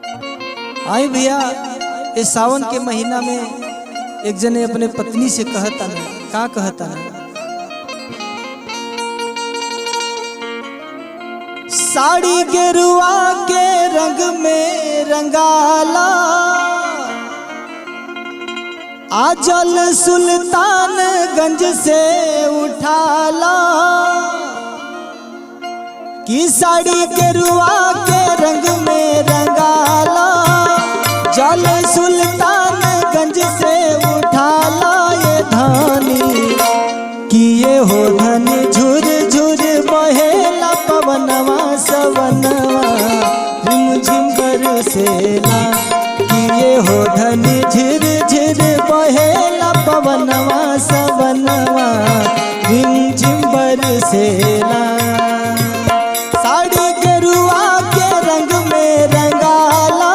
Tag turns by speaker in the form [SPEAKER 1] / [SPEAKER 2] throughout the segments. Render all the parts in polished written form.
[SPEAKER 1] आई भैया इस सावन के महीना में एक जने अपने पत्नी से कहता ना, का कहता ना, साड़ी गेरुआ के रंग में रंगाला, आजल सुल्तानगंज से उठाला, कि साड़ी गेरुआ के रंग में रंगाला, जल सुल्तानगंज से उठाला ये धानी, कि ये हो धनी झुर झुर बहेला पवनवा सवनवा रिमझिम बरसेला, कि ये हो धनी झिर झिर बहेला पवनवा सवनवा रिमझिम बरसेला। साड़ी गेरुआ के रंग में रंगाला,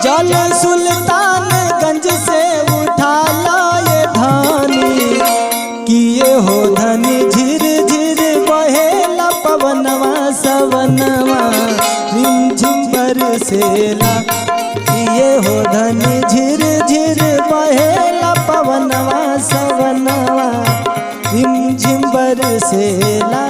[SPEAKER 1] जल सुल्तानगंज से उठाला ये धानी, कि ये हो धनी झिर झिर बहेला पवनवा सवनवा रिमझिम बरसेला, कि ये हो धनी झिर झिर बहेला पवनवा सवनवा रिमझिम बरसेला।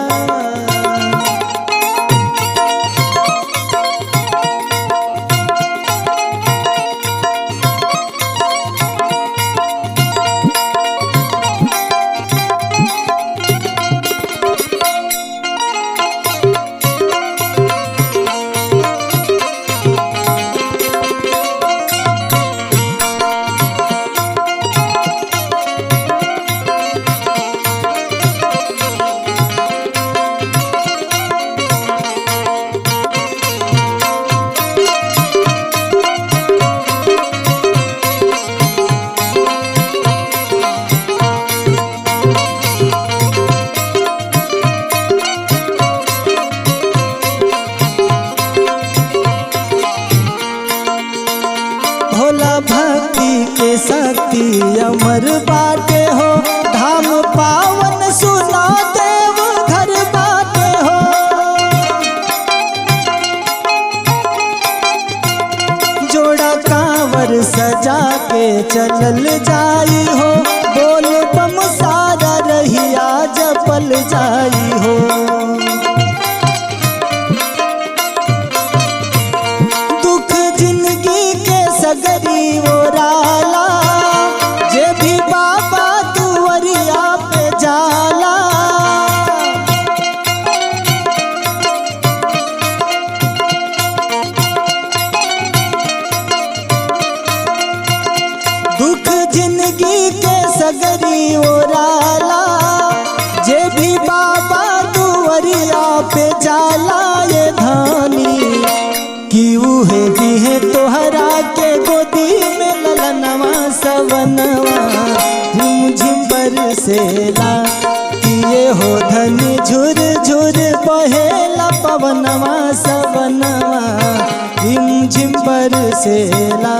[SPEAKER 1] भोला भक्ति के शक्ति अमर बाटे हो, धाम पावन सुना देव घर बाटे हो, जोड़ा कांवर सजा के चलल जाई हो, बोल बम सारा रहिया जपल जाई हो। सगरी ओराला, जे भी बाबा दुवरिया पे जाला, दुख जिंदगी के सगरी ओराला, जे भी बाबा दुवरिया पे जाला ये धानी, कि उहे दिहे तोहरा के गोदी में ललनवा सवनवा रिमझिम बरसेला, कि ये हो धनी झुर झुर बहेला पवनवा सवनवा रिमझिम बरसेला।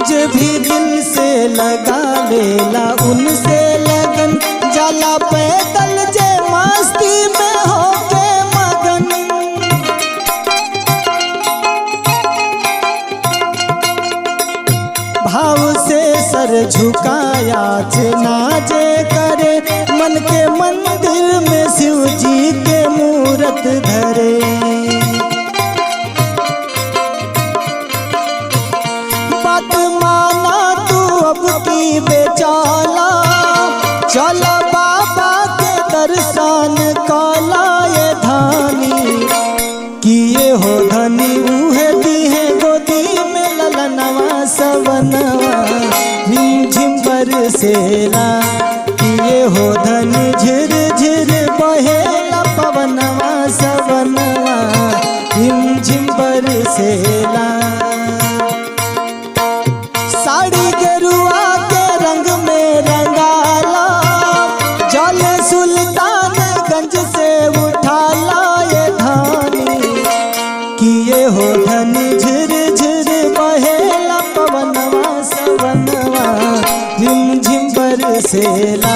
[SPEAKER 1] जे भी दिल से लगा लेला उनसे लगन, जाला पैदल जे मस्ती में होके मगन, भाव से सर झुकाया ना जे करे, मन के मंदिर में शिव जी के मूरत धरे, बेचाला चला बाबा के दर्शन काला ये धानी, कि ये हो धनी उहे दिहे गोदी में ललनवा सवनवा रिमझिम बरसेला, कि किए हो धनी झिर झिर बहेला पवनवा सवनवा झिम झिम बरसेला। साड़ी गेरुआ के रंग में रंगाला जल सुल्तानगंज से उठाला ये धानी किए हो धनी झिर झिर बहेला पवनवा सवनवा झिम झिम बरसेला।